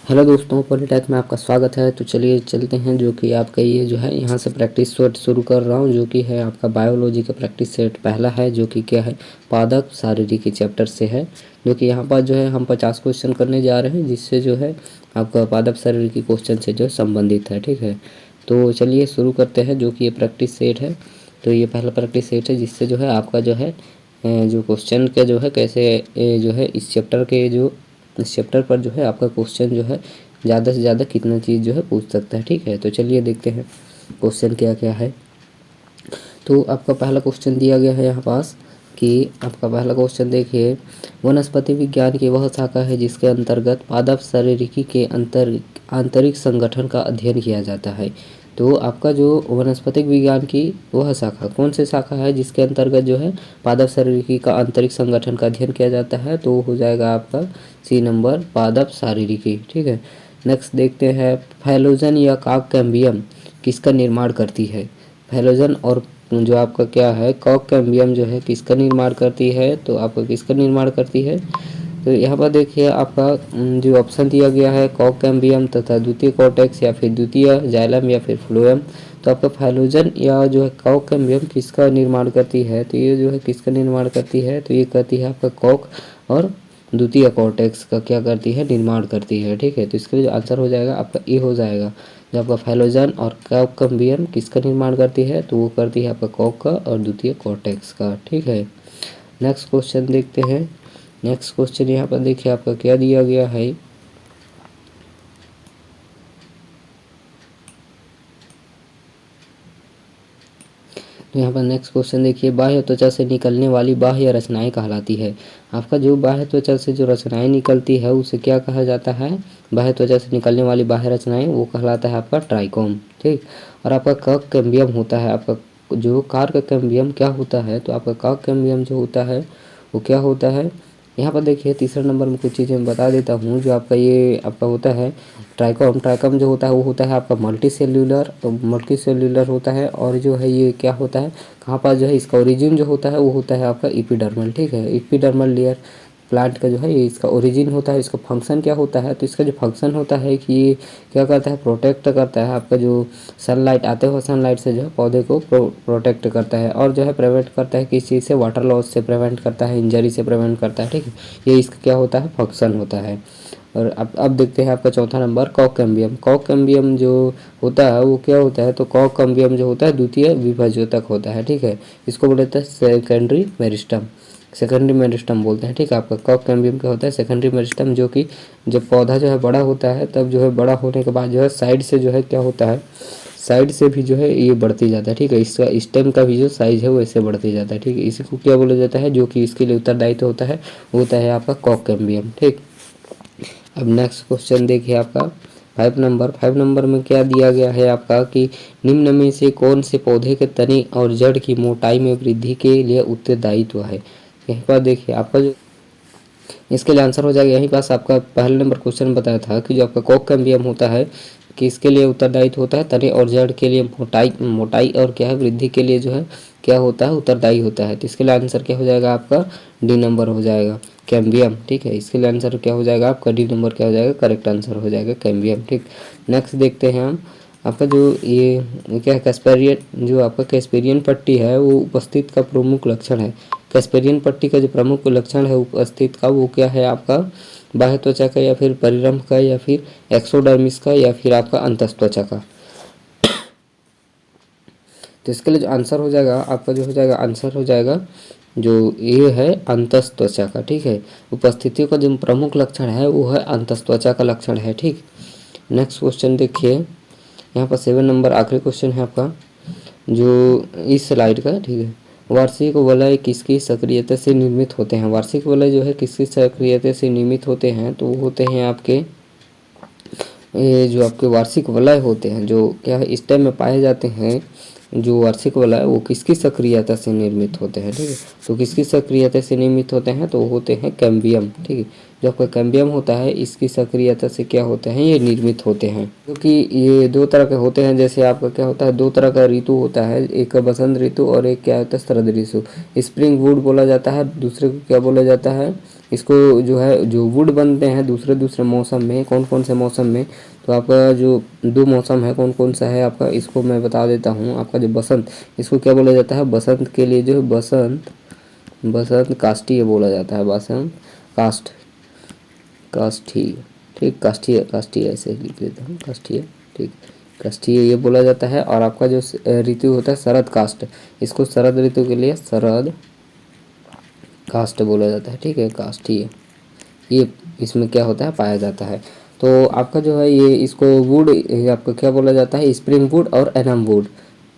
Hello दोस्तों, पॉलीटेक में आपका स्वागत है। तो चलिए चलते हैं, जो कि आपका ये जो है यहाँ से प्रैक्टिस सेट शुरू कर रहा हूँ, जो कि है आपका बायोलॉजी का प्रैक्टिस सेट पहला है, जो कि क्या है पादप शारीरिकी चैप्टर से है। जो कि यहाँ पर जो है हम 50 क्वेश्चन करने जा रहे हैं, जिससे जो है आपका पादप शारीरिकी क्वेश्चन से जो संबंधित है। ठीक है, तो चलिए शुरू करते हैं। जो कि ये प्रैक्टिस सेट है, तो ये पहला प्रैक्टिस सेट है, जिससे जो है आपका जो है जो क्वेश्चन का जो है कैसे जो है इस चैप्टर पर जो है आपका क्वेश्चन जो है ज़्यादा से ज़्यादा कितना चीज़ जो है पूछ सकता है। ठीक है, तो चलिए देखते हैं क्वेश्चन क्या क्या है। तो आपका पहला क्वेश्चन दिया गया है यहाँ पास कि आपका पहला क्वेश्चन देखिए, वनस्पति विज्ञान की वह शाखा है जिसके अंतर्गत पादप शारीरिकी के आंतरिक संगठन का अध्ययन किया जाता है। तो आपका जो वनस्पतिक विज्ञान की वह शाखा कौन सी शाखा है जिसके अंतर्गत जो है पादप शारीरिकी का आंतरिक संगठन का अध्ययन किया जाता है, तो हो जाएगा आपका सी नंबर पादप शारीरिकी। ठीक है, नेक्स्ट देखते हैं, फैलोजन या कॉक कैम्बियम किसका निर्माण करती है। फैलोजन और जो आपका क्या है कॉक कैम्बियम जो है किसका निर्माण करती है, तो आपका किसका निर्माण करती है। तो यहाँ पर देखिए आपका जो ऑप्शन दिया गया है कॉक कैम्बियम तथा द्वितीय कॉर्टेक्स या फिर द्वितीय जाइलम या फिर फ्लोएम। तो आपका फैलोजन या जो है कॉक कैम्बियम किसका निर्माण करती है, तो ये जो है किसका निर्माण करती है, तो ये करती है आपका कॉक और द्वितीय कॉर्टेक्स का क्या करती है निर्माण करती है। ठीक है, तो इसके लिए जो आंसर हो जाएगा आपका ए हो जाएगा। जो आपका फैलोजन और कॉक कैम्बियम किसका निर्माण करती है, तो वो करती है आपका कॉक का और द्वितीय कॉर्टेक्स का। ठीक है, नेक्स्ट क्वेश्चन देखते हैं। नेक्स्ट क्वेश्चन यहाँ पर देखिए आपका क्या दिया गया है। तो यहाँ पर नेक्स्ट क्वेश्चन देखिए, बाह्य त्वचा से निकलने वाली बाह्य रचनाएं कहलाती है। आपका जो बाह्य त्वचा से जो रचनाएं निकलती है उसे क्या कहा जाता है, बाह्य त्वचा से निकलने वाली बाह्य रचनाएं वो कहलाता है आपका ट्राइकोम। ठीक, और आपका कॉक कैम्बियम होता है, आपका जो कार्क कैम्बियम क्या होता है, तो आपका कॉक कैम्बियम जो होता है वो क्या होता है। यहाँ पर देखिए तीसरे नंबर में कुछ चीज़ें बता देता हूँ। जो आपका ये आपका होता है ट्राइकोम, ट्राइकोम जो होता है वो होता है आपका मल्टी सेल्यूलर होता है। और जो है ये क्या होता है, कहाँ पर जो है इसका ओरिजिन जो होता है वो होता है आपका एपिडर्मल। ठीक है, एपिडर्मल लेयर प्लांट का जो है ये इसका ओरिजिन होता है। इसका फंक्शन क्या होता है, तो इसका जो फंक्शन होता है कि ये क्या करता है, प्रोटेक्ट करता है आपका जो सनलाइट आते हुए सनलाइट से जो है पौधे को प्रोटेक्ट करता है, और जो है प्रिवेंट करता है किस चीज़ से, वाटर लॉस से प्रिवेंट करता है, इंजरी से प्रिवेंट करता है। ठीक है, ये इसका क्या होता है, फंक्शन होता है। और अब देखते हैं आपका चौथा नंबर कॉक कैम्बियम। कॉक कैम्बियम जो होता है वो क्या होता है, तो कॉक कैम्बियम जो होता है द्वितीय विभाजक होता है। ठीक है, इसको बोलते हैं सेकेंडरी मेरिस्टम बोलते हैं। ठीक है, आपका कॉक कैम्बियम क्या होता है, सेकेंडरी मेरिस्टम, जो कि जब पौधा जो है बड़ा होता है तब जो है बड़ा होने के बाद जो है साइड से जो है क्या होता है, साइड से भी जो है ये बढ़ती जाता है। ठीक है, इसका स्टेम का भी जो साइज है वो ऐसे बढ़ती जाता है। ठीक है, इसी को क्या बोला जाता है, जो कि इसके लिए उत्तरदायित्व होता है वो होता है आपका कॉक कैम्बियम। ठीक, अब नेक्स्ट क्वेश्चन देखिए आपका 5 नंबर में क्या दिया गया है आपका कि निम्न में से कौन से पौधे के तने और जड़ की मोटाई में वृद्धि के लिए उत्तरदायित्व है। यहीं पर देखिए आपका जो इसके लिए आंसर हो जाएगा, यहीं पास आपका पहले नंबर क्वेश्चन बताया था कि जो आपका कॉक कैम्बियम होता है कि इसके लिए उत्तरदायित्व होता है तने और जड़ के लिए मोटाई और क्या है वृद्धि के लिए जो है क्या होता है, उत्तरदायी होता है। तो इसके लिए आंसर क्या हो जाएगा आपका डी नंबर हो जाएगा, कैम्बियम। ठीक है, इसके लिए आंसर क्या हो जाएगा आपका डी नंबर क्या हो जाएगा, करेक्ट आंसर हो जाएगा कैम्बियम। ठीक, नेक्स्ट देखते हैं हम आपका जो ये क्या है कैस्पेरियन, जो आपका कैस्पेरियन पट्टी है वो उपस्थित का प्रमुख लक्षण है। कैस्पेरियन पट्टी का जो प्रमुख लक्षण है उपस्थित का वो क्या है आपका, बाह्य त्वचा का या फिर परिरंभ का या फिर एक्सोडर्मिस का या फिर आपका अंतस्त्वचा का। तो इसके लिए जो आंसर हो जाएगा आपका जो हो जाएगा आंसर हो जाएगा जो ये है अंतस्त्वचा का। ठीक है, उपस्थितियों का जो प्रमुख लक्षण है वो है अंतस्त्वचा का लक्षण है। ठीक, नेक्स्ट क्वेश्चन देखिए यहाँ पर 7 नंबर आखिरी क्वेश्चन है आपका जो इस स्लाइड का। ठीक है, वार्षिक वलय किसकी सक्रियता से निर्मित होते हैं। वार्षिक वलय जो है किसकी सक्रियता से निर्मित होते हैं, तो वो होते हैं आपके ये जो आपके वार्षिक वलय होते हैं जो क्या है स्टेम में पाए जाते हैं, जो वार्षिक वलय वो किसकी सक्रियता से निर्मित होते हैं। ठीक है, तो किसकी सक्रियता से निर्मित होते हैं, तो होते हैं कैम्बियम। ठीक है, जो आपका कैम्बियम होता है इसकी सक्रियता से क्या होते हैं, ये निर्मित होते हैं। क्योंकि ये दो तरह के होते हैं, जैसे आपका क्या होता है दो तरह का ऋतु होता है, एक बसंत ऋतु और एक क्या होता है शरद ऋतु। स्प्रिंग वुड बोला जाता है, दूसरे को क्या बोला जाता है इसको जो है जो वुड बनते हैं दूसरे दूसरे मौसम में, कौन कौन से मौसम में, तो आपका जो 2 मौसम है कौन कौन सा है आपका, इसको मैं बता देता हूँ। आपका जो बसंत, इसको क्या बोला जाता है, बसंत के लिए जो है बसंत काष्ठीय बोला जाता है, बसंत काष्ठीय, ठीक, काष्ठीय ऐसे लिख लेता हूँ, काष्ठीय, ठीक, काष्ठीय ये बोला जाता है। और आपका जो ऋतु होता है शरद काष्ठ, इसको शरद ऋतु के लिए शरद काष्ठ बोला जाता है, ठीक है, काष्ठीय, ये इसमें क्या होता है पाया जाता है। तो आपका जो है ये इसको वुड आपका क्या बोला जाता है, स्प्रिंग वुड और एनम वुड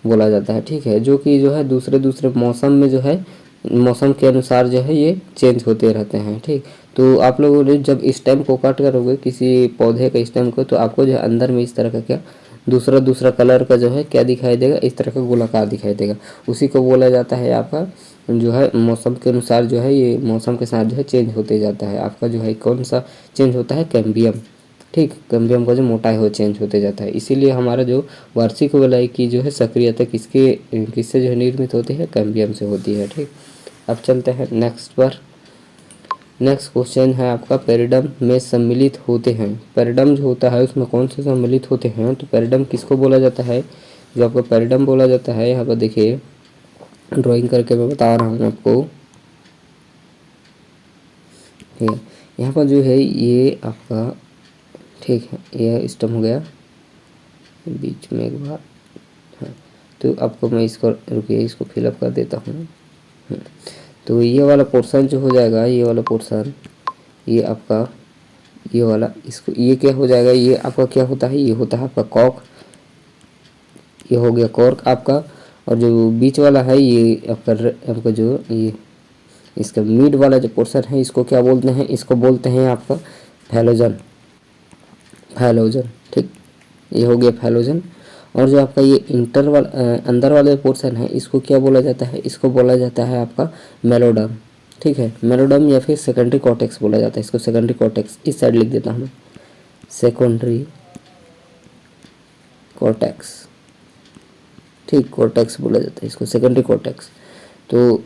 बोला जाता है, ठीक है, जो कि जो है दूसरे दूसरे मौसम में जो है मौसम के अनुसार जो है ये चेंज होते रहते हैं, ठीक। तो आप लोगों ने जब स्टेम को कट करोगे किसी पौधे का स्टेम को, तो आपको जो है अंदर में इस तरह का क्या दूसरा दूसरा कलर का जो है क्या दिखाई देगा, इस तरह का गोलाकार दिखाई देगा। उसी को बोला जाता है आपका जो है मौसम के अनुसार जो है ये मौसम के साथ जो है चेंज होते जाता है। आपका जो है कौन सा चेंज होता है, कैम्बियम, ठीक, कैम्बियम का जो मोटाई हो चेंज होते जाता है। इसीलिए हमारा जो वार्षिक वलय की जो है सक्रियता किससे जो है निर्मित होती है, कैम्बियम से होती है, ठीक। अब चलते हैं नेक्स्ट पर। नेक्स्ट क्वेश्चन है आपका, पेरिडम में सम्मिलित होते हैं, पेरिडम जो होता है उसमें कौन से सम्मिलित होते हैं, तो पेरिडम किसको बोला जाता है, जो आपका पेरिडम बोला जाता है, यहाँ पर देखिए ड्राइंग करके मैं बता रहा हूँ आपको, ठीक है, यहाँ पर जो है ये आपका, ठीक है, यह स्टम हो गया बीच में एक बार, हाँ, तो आपको मैं इसको रुकिए इसको फिलअप कर देता हूँ। तो ये वाला पोर्शन जो हो जाएगा, ये वाला पोर्शन, ये आपका ये वाला, इसको ये क्या हो जाएगा, ये आपका क्या होता है, ये होता है आपका कॉक, ये हो गया कॉर्क आपका। और जो बीच वाला है ये आपका जो ये इसका मिड वाला जो पोर्शन है इसको क्या बोलते हैं, इसको बोलते हैं आपका फैलोजन, ठीक, ये हो गया फैलोजन। और जो आपका ये इंटरवल अंदर वाला पोर्शन है इसको क्या बोला जाता है, इसको बोला जाता है आपका मेलोडर्म, ठीक है, मेलोडर्म या फिर सेकेंडरी कॉर्टेक्स बोला जाता है, इसको सेकेंडरी कॉर्टेक्स इस साइड लिख देता हूँ, सेकेंडरी कॉर्टेक्स, ठीक, कॉर्टेक्स बोला जाता है इसको, सेकेंडरी कॉर्टेक्स। तो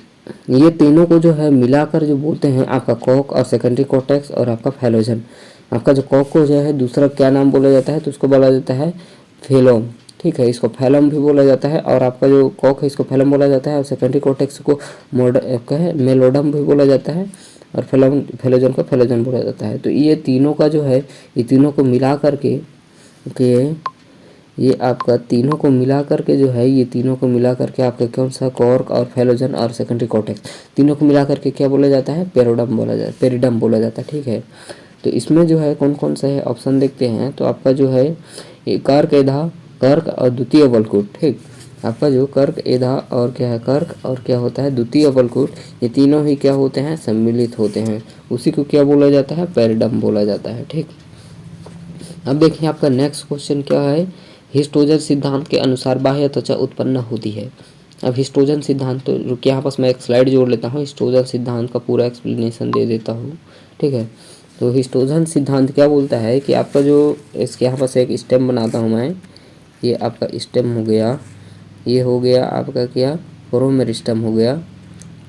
ये तीनों को जो है मिलाकर जो बोलते हैं आपका कॉक और सेकेंडरी कॉर्टेक्स और आपका फैलोजन। आपका जो कॉक को जो है दूसरा क्या नाम बोला जाता है, तो उसको बोला जाता है फेलोम, ठीक है, इसको फैलम भी बोला जाता है। और आपका जो कॉक है इसको फैलम बोला जाता है, और सेकेंडरी कॉर्टेक्स को क्या है मेलोडम भी बोला जाता है, और फैलोजन को फैलोजन बोला जाता है। तो ये तीनों का जो है ये तीनों को मिला करके ये आपका तीनों को मिला करके जो है ये तीनों को मिला करके आपका कौन सा कॉर्क और फैलोजन और सेकेंडरी कॉर्टेक्स तीनों को मिला करके क्या बोला जाता है, पेरिडम बोला जाता है, ठीक है। तो इसमें जो है कौन कौन सा है ऑप्शन देखते हैं। तो आपका जो है ये कर्क और द्वितीय वल्कुट, ठीक, आपका जो कर्क एधा और क्या है कर्क और क्या होता है द्वितीय वल्कुट, ये तीनों ही क्या होते हैं, सम्मिलित होते हैं, उसी को क्या बोला जाता है, पेरिडम बोला जाता है, ठीक। अब देखिए आपका नेक्स्ट क्वेश्चन क्या है, हिस्टोजन सिद्धांत के अनुसार बाह्य त्वचा उत्पन्न होती है। अब हिस्टोजन सिद्धांत, तो रुकिए यहाँ पास मैं एक स्लाइड जोड़ लेता हूँ, हिस्टोजन सिद्धांत का पूरा एक्सप्लेनेशन दे देता हूँ, ठीक है। तो हिस्टोजन सिद्धांत क्या बोलता है कि आपका जो इसके यहाँ पास एक स्टेम बनाता हूँ मैं, ये आपका स्टेम हो गया, ये हो गया आपका क्या प्रोमेरिस्टम हो गया,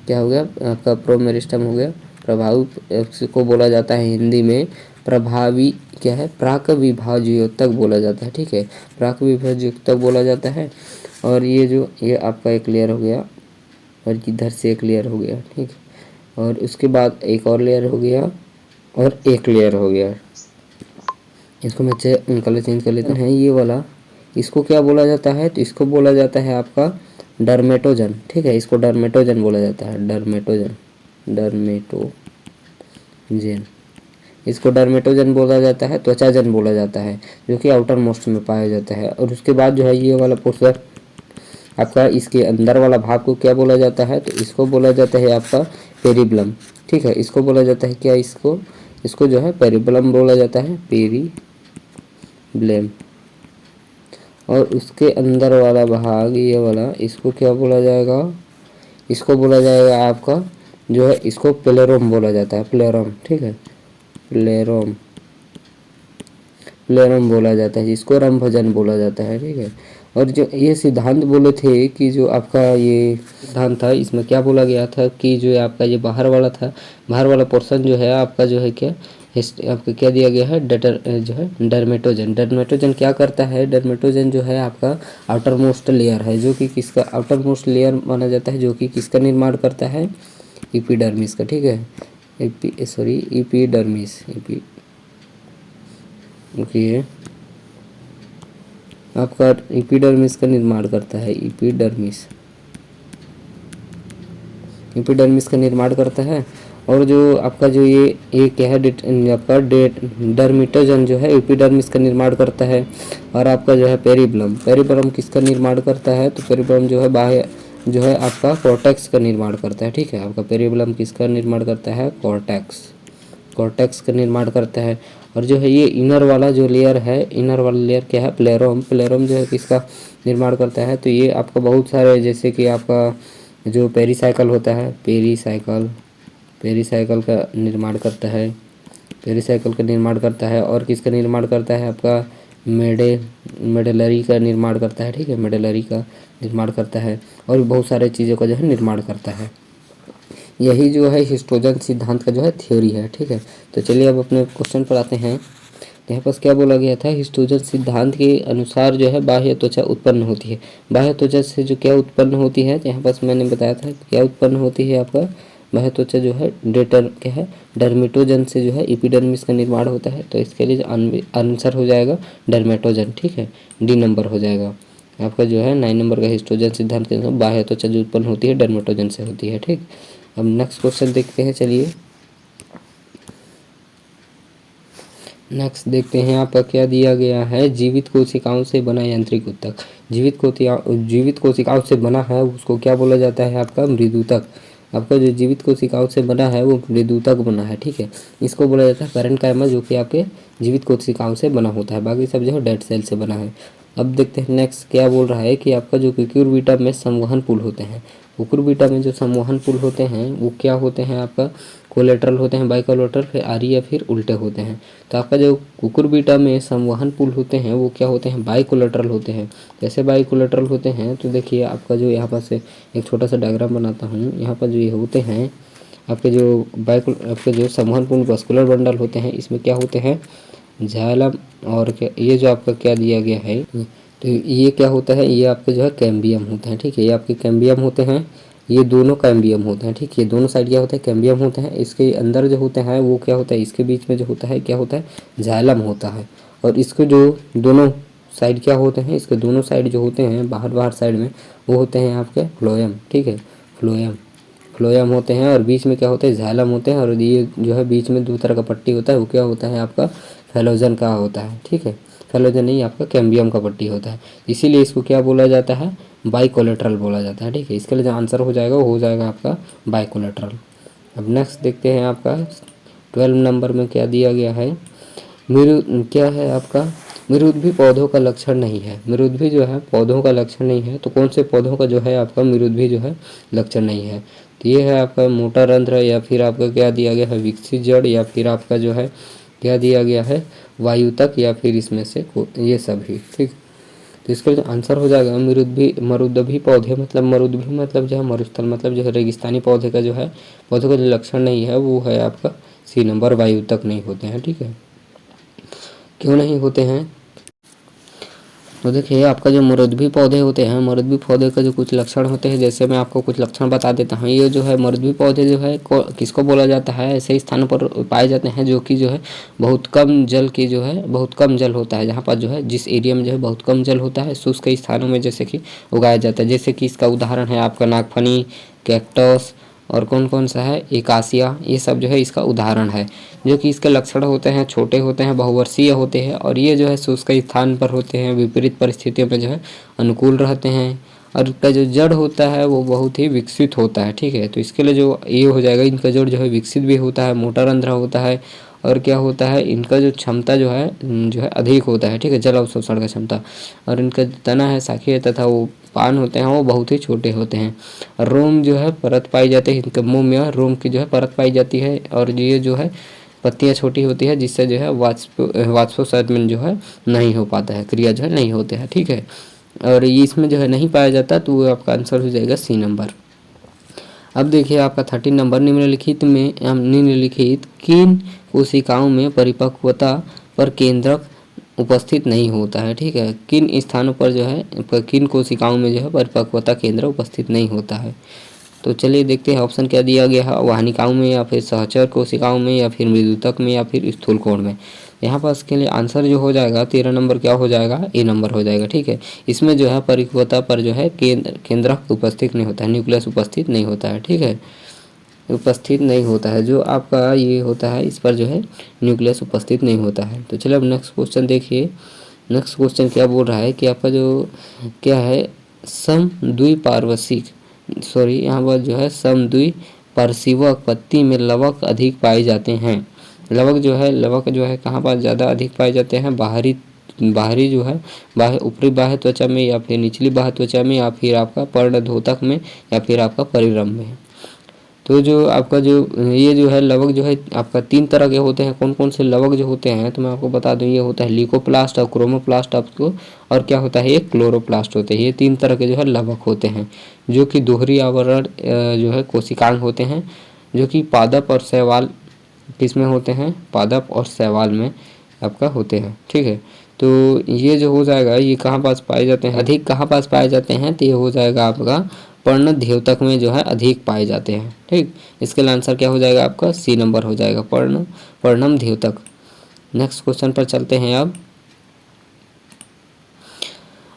क्या हो गया आपका प्रोमेरिस्टम हो गया, प्रभावी को बोला जाता है हिंदी में प्रभावी क्या है प्राक विभाज्योतक बोला जाता है, ठीक है, प्राक विभाज्योतक बोला जाता है। और ये जो ये आपका एक लेयर हो गया और इधर से एक लेयर हो गया, ठीक, और उसके बाद एक और लेयर हो गया और एक लेयर हो गया। इसको मैं कलर चेंज कर लेते हैं, ये वाला इसको क्या बोला जाता है, तो इसको बोला जाता है आपका डर्मेटोजन, ठीक है, इसको डर्मेटोजन बोला जाता है, डर्मेटोजन इसको डर्मेटोजन बोला जाता है, त्वचाजन बोला जाता है, जो कि आउटर मोस्ट में पाया जाता है। और उसके बाद जो है ये वाला पोर्शन आपका इसके अंदर वाला भाग को क्या बोला जाता है, तो इसको बोला जाता है आपका पेरिबलम, ठीक है, इसको बोला जाता है क्या, इसको जो है पेरिबलम बोला जाता है, पेरिब्लम। और उसके अंदर वाला भाग ये वाला इसको क्या बोला जाएगा, इसको बोला जाएगा आपका जो है इसको प्लेरोम बोला जाता है, प्लेरोम, ठीक है, प्लेरोम बोला जाता है, जिसको रंभजन बोला जाता है, ठीक है। और जो ये सिद्धांत बोले थे कि जो आपका ये सिद्धांत था, इसमें क्या बोला गया था कि जो आपका ये बाहर वाला था, बाहर वाला पोर्शन जो है आपका जो है क्या आपको क्या दिया गया है, जो है डर्मेटोजन। डर्मेटोजन क्या करता है, डर्मेटोजन जो है आपका आउटर मोस्ट लेयर है, जो कि किसका आउटर मोस्ट लेयर माना जाता है, जो कि किसका निर्माण करता है, एपिडर्मिस का। ठीक है, एपिडर्मिस ओके, आपका एपिडर्मिस का निर्माण करता है, एपिडर्मिस का निर्माण करता है। और जो आपका जो ये क्या है, आपका डर्मिटोजन जो है एपिडर्मिस का निर्माण करता है। और आपका जो है पेरिबलम किसका निर्माण करता है, तो पेरिबलम जो है बाह्य जो है आपका कॉर्टेक्स का निर्माण करता है। ठीक है, आपका पेरिबलम किसका निर्माण करता है, कॉर्टेक्स का निर्माण करता है। और जो है ये इनर वाला जो लेयर है, इनर वाला लेयर क्या है, प्लेरोम जो है किसका निर्माण करता है, तो ये आपका बहुत सारे जैसे कि आपका जो पेरीसाइकिल होता है, पेरीसाइकिल का निर्माण करता है, और किसका निर्माण करता है, आपका मेडलरी का निर्माण करता है। ठीक है, मेडलरी का निर्माण करता है, और बहुत सारे चीज़ों का जो है निर्माण करता है। यही जो है हिस्टोजन सिद्धांत का जो है थ्योरी है। ठीक है, तो चलिए अब अपने क्वेश्चन पर आते हैं। यहाँ पर क्या बोला गया था, हिस्टोजन सिद्धांत के अनुसार जो है बाह्य त्वचा उत्पन्न होती है। बाह्य त्वचा से जो क्या उत्पन्न होती है, यहाँ पर मैंने बताया था क्या उत्पन्न होती है, आपका बाह्य त्वचा जो है क्या है, डर्मेटोजन से जो है एपिडर्मिस का निर्माण होता है। तो इसके लिए आंसर हो जाएगा डर्मेटोजन। ठीक है, डी नंबर हो जाएगा आपका जो है 9 नंबर का। हिस्टोजन सिद्धांत के अनुसार बाह्य त्वचा जो उत्पन्न होती है डर्मेटोजन से होती है। ठीक, अब नेक्स्ट क्वेश्चन देखते हैं। चलिए नेक्स्ट देखते हैं, आपका क्या दिया गया है, जीवित कोशिकाओं से बना यांत्रिक ऊतक। जीवित कोशिकाओं से बना है उसको क्या बोला जाता है, आपका मृदुतक। आपका जो जीवित कोशिकाओं से बना है वो मृदुतक बना है। ठीक है, इसको बोला जाता है पैरेन्काइमा, जो कि आपके जीवित कोशिकाओं से बना होता है, बाकी सब जो है डेड सेल से बना है। अब देखते हैं नेक्स्ट क्या बोल रहा है कि आपका जो कुकुरबिटा में संवहन पुल होते हैं, कुकुरबिटा में जो संवहन पुल होते हैं वो क्या होते हैं, आपका कोलेटरल होते हैं, बाइकोलेटरल, फिर आरी या फिर उल्टे होते हैं। तो आपका जो कुकुरबिटा में संवहन पुल होते हैं वो क्या होते हैं, बाइकोलेटरल होते हैं। कैसे बाइकोलेटरल होते हैं, तो देखिए आपका जो यहाँ पर से एक छोटा सा डायग्राम बनाता हूँ। यहाँ पर जो ये होते हैं आपके जो संवहन पुल वस्कुलर बंडल होते हैं, इसमें क्या होते हैं, जाइलम, और क्या ये जो आपका क्या दिया गया है, तो ये क्या होता है, ये आपके जो है कैम्बियम होते हैं। ठीक है, ये आपके कैम्बियम होते हैं, ये दोनों कैम्बियम होते हैं। ठीक है, ये दोनों साइड क्या होता है, कैम्बियम होते हैं। इसके अंदर जो होते हैं वो क्या होता है, इसके बीच में जो होता है क्या होता है, जाइलम होता है। और इसके जो दोनों साइड क्या होते हैं, इसके दोनों साइड जो होते हैं बाहर साइड में वो होते हैं आपके फ्लोएम। ठीक है, फ्लोएम होते हैं, और बीच में क्या होते हैं, जाइलम होते हैं। और ये जो है बीच में दो तरह का पट्टी होता है, वो क्या होता है, आपका फेलोजन का होता है। ठीक है, फेलोजन नहीं, आपका कैम्बियम का पट्टी होता है, इसीलिए इसको क्या बोला जाता है, बाइकोलेटरल बोला जाता है। ठीक है, इसके लिए जो आंसर हो जाएगा वो हो जाएगा आपका बाइकोलेटरल। अब नेक्स्ट देखते हैं आपका 12 नंबर में क्या दिया गया है, क्या है आपका, मृद्वी पौधों का लक्षण नहीं है। मृद्वी जो है पौधों का लक्षण नहीं है, तो कौन से पौधों का जो है आपका मृद्वी जो है लक्षण नहीं है, तो ये है आपका मोटा रंध्र, या फिर आपका क्या दिया गया है, विकसित जड़, या फिर आपका जो है क्या दिया गया है, वायुतक, या फिर इसमें से ये सभी। ठीक, तो इसका जो आंसर हो जाएगा मरुद्भी पौधे, मतलब मरुद्भी मतलब जो है मरुस्थल, मतलब जो है रेगिस्तानी पौधे का जो है, पौधे का जो लक्षण नहीं है वो है आपका सी नंबर, वायुतक नहीं होते हैं। ठीक है, क्यों नहीं होते हैं, तो देखिए आपका जो मरुद्भी पौधे होते हैं, मरुद्भी पौधे का जो कुछ लक्षण होते हैं, जैसे मैं आपको कुछ लक्षण बता देता हूँ। ये जो है मरुद्भी पौधे जो है किसको बोला जाता है, ऐसे स्थानों पर पाए जाते हैं जो कि जो है बहुत कम जल की जो है, बहुत कम जल होता है, जहाँ पर जो है जिस एरिया में जो है बहुत कम जल होता है, शुष्क स्थानों में जैसे कि उगाया जाता है। जैसे कि इसका उदाहरण है आपका नागफनी, कैक्टस, और कौन कौन सा है, एकासिया, ये सब जो है इसका उदाहरण है। जो कि इसके लक्षण होते हैं, छोटे होते हैं, बहुवर्षीय होते हैं, और ये जो है शुष्क स्थान पर होते हैं, विपरीत परिस्थितियों में जो है अनुकूल रहते हैं, और इसका जो जड़ होता है वो बहुत ही विकसित होता है। ठीक है, तो इसके लिए जो ये हो जाएगा, इनका जड़ जो है विकसित भी होता है, मोटा रंध्र होता है, और क्या होता है, इनका जो क्षमता जो है अधिक होता है। ठीक है, जल अवशोषण का क्षमता, और इनका तना है शाखीय तथा वो पान होते हैं वो बहुत ही छोटे होते हैं। रोम जो है परत पाई जाती है, इनके मुंह में रोम की जो है परत पाई जाती है, और ये जो है पत्तियां छोटी होती है, जिससे जो है वाष्पोत्सर्जन जो है नहीं हो पाता है, क्रिया जो है नहीं होते हैं। ठीक है, और ये इसमें जो है नहीं पाया जाता, तो वो आपका आंसर हो जाएगा सी नंबर। अब देखिए आपका 13 नंबर, निम्नलिखित किन कोशिकाओं में परिपक्वता पर केंद्रक उपस्थित नहीं होता है। ठीक है, किन स्थानों पर जो है, किन कोशिकाओं में जो है परिपक्वता केंद्र उपस्थित नहीं होता है। तो चलिए देखते हैं ऑप्शन क्या दिया गया है, वाहिनिकाओं में या फिर सहचर कोशिकाओं में या फिर मृदुतक में या फिर स्थूलकोण में। यहाँ पर इसके लिए आंसर जो हो जाएगा 13 नंबर क्या हो जाएगा, ए नंबर हो जाएगा। ठीक है, इसमें जो है परिपक्वता पर जो है केंद्रक उपस्थित नहीं होता है, न्यूक्लियस उपस्थित नहीं होता है। ठीक है, उपस्थित नहीं होता है, जो आपका ये होता है इस पर जो है न्यूक्लियस उपस्थित नहीं होता है। तो चलिए अब नेक्स्ट क्वेश्चन देखिए। नेक्स्ट क्वेश्चन क्या बोल रहा है कि आपका जो क्या है, समद्विपार्श्विक यहाँ पर जो है समद्विपार्श्विक पत्ती में लवक अधिक पाए जाते हैं। लवक जो है कहाँ पर ज़्यादा अधिक पाए जाते हैं, बाहरी जो है ऊपरी बाह्य त्वचा में या फिर निचली बाह्य त्वचा में या फिर आपका पर्णधोतक में या फिर आपका परिरंभ में। तो जो आपका जो ये जो है लवक जो है आपका 3 तरह के होते हैं। कौन कौन से लवक जो होते हैं, तो मैं आपको बता दूं, ये होता है ल्यूकोप्लास्ट और क्रोमोप्लास्ट आपको, और क्या होता है ये क्लोरोप्लास्ट होते हैं। ये 3 तरह के जो है लवक होते हैं, जो कि दोहरी आवरण जो है कोशिकांग होते हैं, जो कि पादप और शैवाल किसमें होते हैं, पादप और शैवाल में आपका होते हैं। ठीक है, तो ये जो हो जाएगा, ये कहाँ पास पाए जाते हैं, अधिक कहाँ पास पाए जाते हैं, तो ये हो जाएगा आपका पर्णद्योतक में जो है अधिक पाए जाते हैं। ठीक, इसके लिए आंसर क्या हो जाएगा आपका, सी नंबर हो जाएगा, पर्णम द्योतक। नेक्स्ट क्वेश्चन पर चलते हैं। अब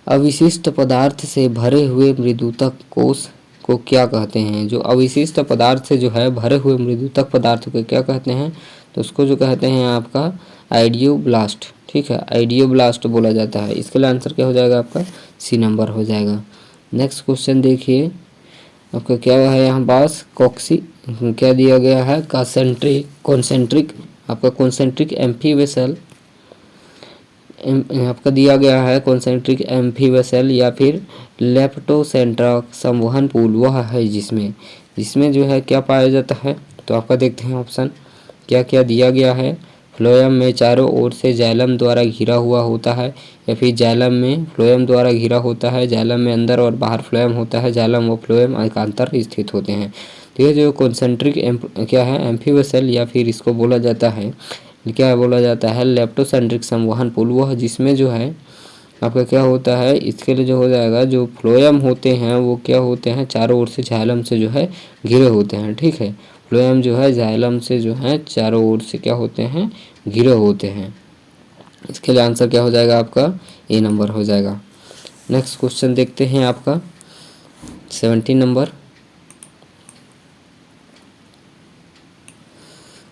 अविशिष्ट पदार्थ से भरे हुए मृदुतक कोश को क्या कहते हैं। जो अविशिष्ट पदार्थ से जो है भरे हुए मृदुतक पदार्थ को क्या कहते हैं, तो उसको जो कहते हैं आपका आइडियोब्लास्ट। ठीक है, आइडियोब्लास्ट बोला जाता है। इसके लिए आंसर क्या हो जाएगा आपका, सी नंबर हो जाएगा। नेक्स्ट क्वेश्चन देखिए आपका क्या है, यहाँ पास क्या दिया गया है, कॉन्सेंट्रिक आपका कॉन्सेंट्रिक एम्फी वेसल आपका दिया गया है, कॉन्सेंट्रिक एम्फी वेसल या फिर लेप्टोसेंट्रिक संवहन पूल वह है जिसमें जो है क्या पाया जाता है। तो आपका देखते हैं ऑप्शन क्या क्या दिया गया है। फ्लोएम में चारों ओर से जाइलम द्वारा घिरा हुआ होता है, या फिर जाइलम में फ्लोएम द्वारा घिरा होता है, जाइलम में अंदर और बाहर फ्लोएम होता है, जाइलम और फ्लोएम एकांतर स्थित होते हैं। तो ये जो कॉन्सेंट्रिक क्या है एम्फी वेसल या फिर इसको बोला जाता है, क्या बोला जाता है, लेप्टोसेंट्रिक संवहन पूल, वह जिसमें जो है आपका क्या होता है। इसके लिए जो हो जाएगा, जो फ्लोएम होते हैं वो क्या होते हैं, चारों ओर से जाइलम से जो है घिरे होते हैं। ठीक है, फ्लोएम जो है जाइलम से जो है चारों ओर से क्या होते हैं, घिरे होते हैं। इसके लिए आंसर क्या हो जाएगा आपका, ए नंबर हो जाएगा। नेक्स्ट क्वेश्चन देखते हैं आपका 17 नंबर।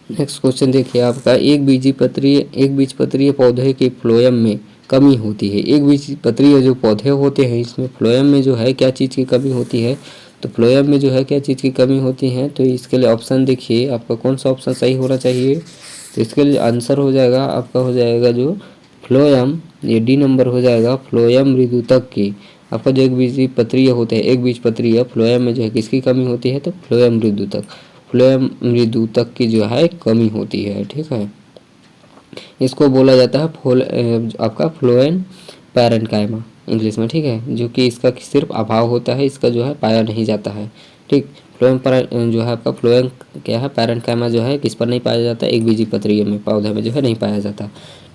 नेक्स्ट क्वेश्चन देखिए आपका, एक बीजपत्रीय पौधे के फ्लोएम में कमी होती है। एक बीजपत्रीय जो पौधे होते हैं इसमें फ्लोएम में जो है क्या चीज़ की कमी होती है, तो फ्लोएम में जो है क्या चीज़ की कमी होती है। तो इसके लिए ऑप्शन देखिए आपका कौन सा ऑप्शन सही होना चाहिए। तो इसके लिए आंसर हो जाएगा आपका हो जाएगा जो फ्लोएम, ये डी नंबर हो जाएगा, फ्लोएम मृदुतक की। आपका जो एक बीजपत्रीय होते हैं, एक बीजपत्रीय फ्लोएम में जो है किसकी कमी होती है, तो फ्लोएम मृदुतक की जो है कमी होती है। ठीक है, इसको बोला जाता है आपका फ्लोएम पैरेन्काइमा इंग्लिश में। ठीक है, जो कि इसका सिर्फ अभाव होता है, इसका जो है पाया नहीं जाता है। ठीक, फ्लोएम पर जो है आपका फ्लोएम क्या है, पैरेन्काइमा जो है किस पर नहीं पाया जाता, एक बीजपत्रीय में पौधे में जो है नहीं पाया जाता।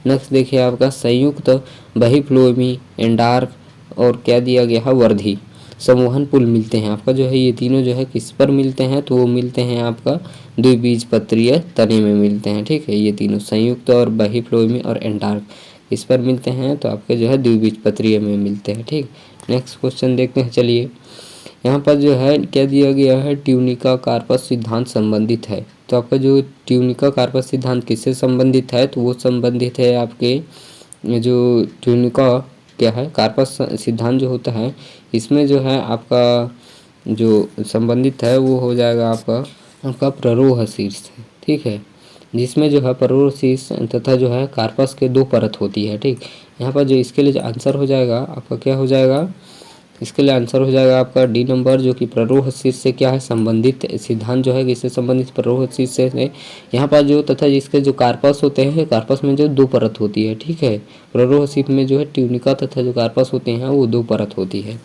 नेक्स्ट देखिए आपका संयुक्त बहिफ्लोएमी एंडार्क और क्या दिया गया है, वर्धी संवहन पुल मिलते हैं। आपका जो है ये तीनों जो है किस पर मिलते हैं, तो वो मिलते हैं आपका द्विबीजपत्रीय तने में मिलते हैं। ठीक है, ये तीनों संयुक्त और बहिफ्लोएमी और एंडार्क इस पर मिलते हैं, तो आपके जो है द्विबीजपत्रीय में मिलते हैं। ठीक, नेक्स्ट क्वेश्चन देखते हैं। चलिए यहाँ पर जो है क्या दिया गया है, ट्यूनिका कार्पस सिद्धांत संबंधित है। तो आपका जो ट्यूनिका कार्पस सिद्धांत किससे संबंधित है, तो वो संबंधित है आपके जो ट्यूनिका क्या है कार्पस सिद्धांत जो होता है, इसमें जो है आपका जो संबंधित है वो हो जाएगा आपका प्ररोह शीर्ष। ठीक है, जिसमें जो है प्ररोह शीर्ष तथा जो है कार्पस के 2 परत होती है। ठीक, यहाँ पर जो इसके लिए जो आंसर हो जाएगा आपका क्या हो जाएगा, इसके लिए आंसर हो जाएगा आपका डी नंबर, जो कि प्ररोह शीर्ष से क्या है संबंधित सिद्धांत जो है किससे संबंधित प्ररोह शीर्ष से है। यहाँ पर जो तथा जिसके जो कार्पस होते हैं, कार्पस में जो 2 परत होती है, ठीक है। प्ररोह शीर्ष में जो है ट्यूनिका तथा जो कार्पस होते हैं वो 2 परत होती है।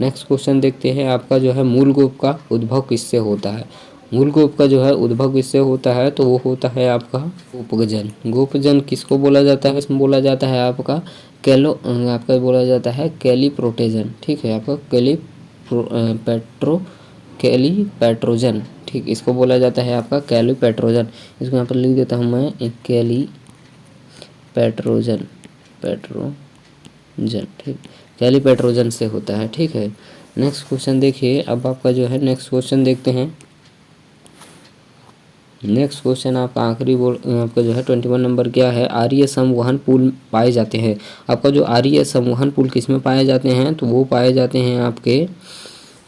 नेक्स्ट क्वेश्चन देखते हैं आपका जो है मूल गोप का उद्भव किससे होता है। मूल गोप का जो है उद्भव किससे होता है, तो वो होता है आपका गोपजन। गोपजन किसको बोला जाता है, इसमें बोला जाता है आपका आपका बोला जाता है कैलीप्रोटेजन, ठीक है। आपका कैलीपेट्रोजन, ठीक, इसको बोला जाता है आपका कैलीपेट्रोजन। इसको यहाँ पर लिख देता हूँ मैं कैलीपेट्रोजन, ठीक, कैलीपेट्रोजन से होता है, ठीक है। नेक्स्ट क्वेश्चन देखिए, अब आपका जो है नेक्स्ट क्वेश्चन देखते हैं। नेक्स्ट क्वेश्चन आपका आखिरी आपका जो है 21 नंबर क्या है, आर्य संवहन पुल पाए जाते हैं। आपका जो आर्य संवहन पुल किस में पाए जाते हैं, तो वो पाए जाते हैं आपके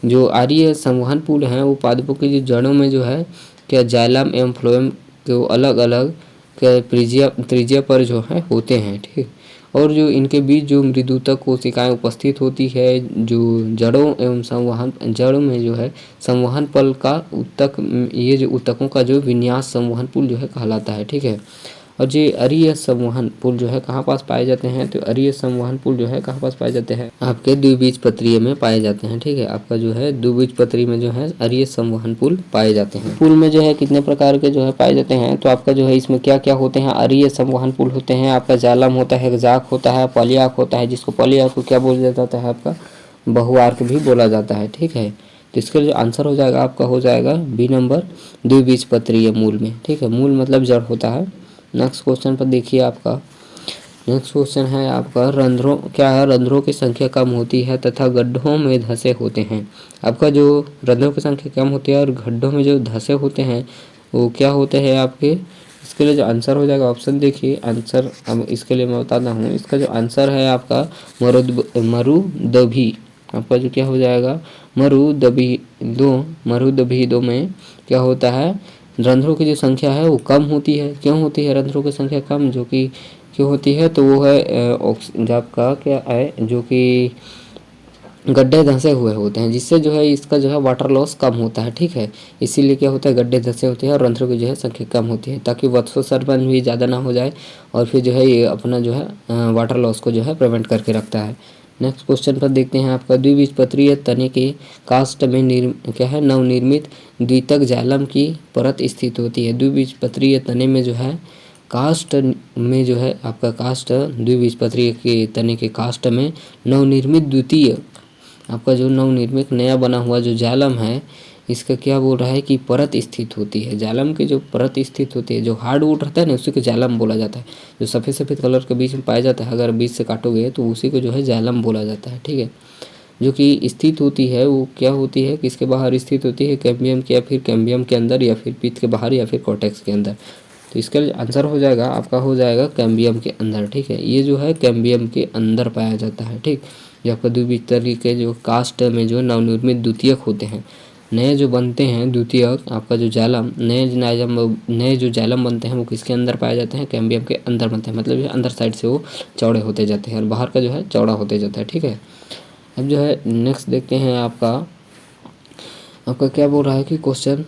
जो आर्य संवहन पुल हैं वो पादपों की जो जड़ों में जो है क्या जाइलम एवं फ्लोएम के अलग अलग त्रिज्या पर जो है होते हैं, ठीक। और जो इनके बीच जो मृदुतक कोशिकाएं उपस्थित होती है, जो जड़ों एवं संवहन जड़ों में जो है संवहन पल का उत्तक, ये जो उत्तकों का जो विन्यास संवहन पुल जो है कहलाता है, ठीक है। और जो अरीय संवहन पुल जो है कहाँ पास पाए जाते हैं, तो अरीय संवहन पुल जो है कहाँ पास पाए जाते हैं, आपके द्विबीजपत्रीय में पाए जाते हैं, ठीक है। आपका जो है द्विबीजपत्री में जो है अरीय संवहन पुल पाए जाते हैं। पुल में जो है कितने प्रकार के जो है पाए जाते हैं, तो आपका जो है इसमें क्या क्या होते हैं, अरीय संवहन पुल होते हैं, आपका जालम होता है, जाक होता है, पॉलीआर्क होता है, जिसको पॉलीआर्क को क्या बोला जाता है, आपका बहुआर्क भी बोला जाता है, ठीक है। तो इसका जो आंसर हो जाएगा आपका हो जाएगा बी नंबर, द्विबीजपत्रीय मूल में, ठीक है। मूल मतलब जड़ होता है। नेक्स्ट क्वेश्चन पर देखिए आपका नेक्स्ट क्वेश्चन है आपका रंध्रों क्या है, रंध्रों की संख्या कम होती है तथा गड्ढों में धंसे होते हैं। आपका जो रंध्रों की संख्या कम होती है और गड्ढों में जो धंसे होते हैं वो क्या होते हैं आपके। इसके लिए जो आंसर हो जाएगा, ऑप्शन देखिए आंसर, अब इसके लिए मैं बताता हूँ। इसका जो आंसर है आपका मरुदभी, आपका जो क्या हो जाएगा मरुदभी दो में क्या होता है, रंध्रों की जो संख्या है वो कम होती है। क्यों होती है रंध्रों की संख्या कम, जो कि क्यों होती है, तो वो है जो आपका क्या है, जो कि गड्ढे धंसे हुए होते हैं, जिससे जो है इसका जो है वाटर लॉस कम होता है, ठीक है। इसीलिए क्या होता है, गड्ढे धंसे होते हैं और रंध्रों की जो है संख्या कम होती है, ताकि वाष्पोत्सर्जन भी ज़्यादा ना हो जाए और फिर जो है ये अपना जो है वाटर लॉस को जो है प्रिवेंट करके रखता है। नेक्स्ट क्वेश्चन पर देखते हैं आपका द्विबीजपत्रीय तने के काष्ठ में क्या है नवनिर्मित द्वितक जालम की परत स्थित होती है। द्विबीजपत्रीय तने में जो है काष्ठ में जो है आपका काष्ठ द्विबीजपत्रीय के तने के काष्ठ में नवनिर्मित द्वितीय आपका जो नवनिर्मित नया बना हुआ जो जालम है, इसका क्या बोल रहा है कि परत स्थित होती है। जालम की जो परत स्थित होती है, जो हार्डवुड रहता है ना, उसी को जालम बोला जाता है। जो सफ़ेद सफ़ेद कलर के बीच में पाया जाता है, अगर बीच से काटोगे तो उसी को जो है जालम बोला जाता है, ठीक है। जो कि स्थित होती है वो क्या होती है, किसके बाहर स्थित होती है, कैम्बियम के या फिर कैम्बियम के अंदर या फिर पित्त के बाहर या फिर कॉर्टेक्स के अंदर। तो इसका आंसर हो जाएगा आपका हो जाएगा कैम्बियम के अंदर, ठीक है। ये जो है कैम्बियम के अंदर पाया जाता है, ठीक। जो आपका द्विबीजपत्री के जो काष्ठ में जो नवनिर्मित द्वितीयक होते हैं, नए जो बनते हैं द्वितीयक, आपका जो जालम नए जो जालम बनते हैं वो किसके अंदर पाए जाते हैं, कैम्बियम के अंदर बनते हैं। मतलब ये अंदर साइड से वो चौड़े होते जाते हैं और बाहर का जो है चौड़ा होते जाता है, ठीक है। अब जो है नेक्स्ट देखते हैं आपका क्या बोल रहा है कि क्वेश्चन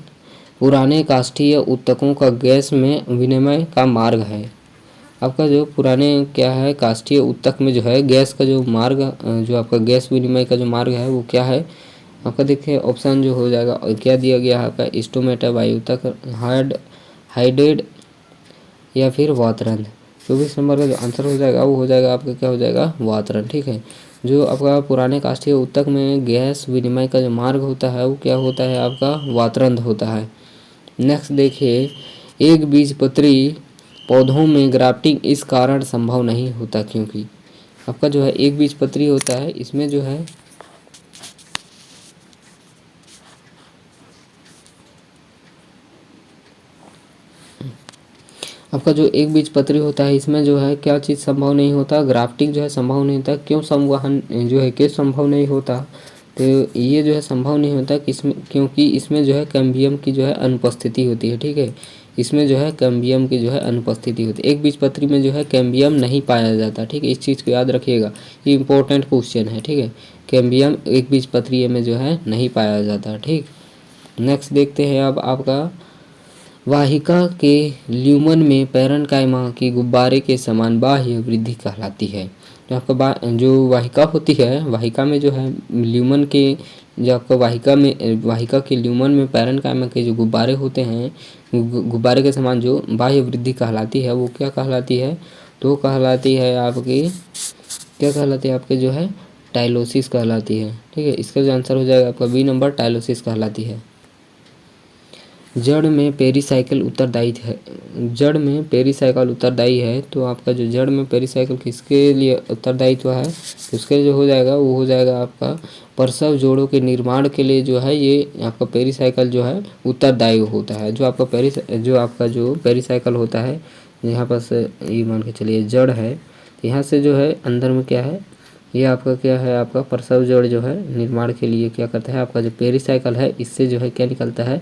पुराने काष्ठीय ऊतकों का गैस में विनिमय का मार्ग है। आपका जो पुराने क्या है काष्ठीय ऊतक में जो है गैस का जो मार्ग, जो आपका गैस विनिमय का जो मार्ग है वो क्या है आपका। देखिए ऑप्शन जो हो जाएगा क्या दिया गया है आपका, स्टोमेटा वायुतक, हाइडेड या फिर वातरंध। 24 नंबर का जो आंसर हो जाएगा वो हो जाएगा आपका क्या हो जाएगा, वातरंध, ठीक है। जो आपका पुराने काष्ठीय ऊतक में गैस विनिमय का जो मार्ग होता है वो क्या होता है आपका, वातरंध होता है। नेक्स्ट देखिए, एक बीजपत्री पौधों में ग्राफ्टिंग इस कारण संभव नहीं होता क्योंकि। आपका जो है एक बीजपत्री होता है, इसमें जो है आपका जो एक बीजपत्री होता है इसमें जो है क्या चीज़ संभव नहीं होता, ग्राफ्टिंग जो है संभव नहीं होता। क्यों संवहन जो है क्यों संभव नहीं होता, तो ये जो है संभव नहीं होता क्योंकि इसमें जो है कैम्बियम की जो है अनुपस्थिति होती है, ठीक है। इसमें जो है कैम्बियम की जो है अनुपस्थिति होती है। एक बीजपत्री में जो है कैम्बियम नहीं पाया जाता, ठीक है। इस चीज़ को याद रखिएगा, ये इंपॉर्टेंट क्वेश्चन है, ठीक है। कैम्बियम एक बीजपत्रीय में जो है नहीं पाया जाता। ठीक, नेक्स्ट देखते हैं अब आपका वाहिका के ल्यूमन में पैरेन्काइमा की गुब्बारे के समान बाह्य वृद्धि कहलाती है। तो आपका जो वाहिका होती है, वाहिका में जो है ल्यूमन के, जो आपका वाहिका के ल्यूमन में पैरेन्काइमा के जो गुब्बारे होते हैं, गुब्बारे के समान जो बाह्य वृद्धि कहलाती है, वो क्या कहलाती है? तो कहलाती है आपकी, क्या कहलाती है आपके जो है टाइलोसिस कहलाती है। ठीक है, इसका जो आंसर हो जाएगा आपका बी नंबर, टाइलोसिस कहलाती है। जड़ में पेरीसाइकिल उत्तरदायी है, जड़ में पेरीसाइकिल उत्तरदायी है, तो आपका जो जड़ में पेरीसाइकिल किसके लिए उत्तरदायित्व है? उसके जो हो जाएगा वो हो जाएगा आपका प्रसव जोड़ों के निर्माण के लिए जो है ये आपका पेरीसाइकिल जो है उत्तरदायी होता है। जो आपका जो पेरीसाइकिल होता है, यहाँ पर से ये मान के चलिए जड़ है, यहाँ से जो है अंदर में क्या है, ये आपका क्या है, आपका प्रसव जोड़ जो है निर्माण के लिए क्या करता है, आपका जो पेरीसाइकिल है इससे जो है क्या निकलता है,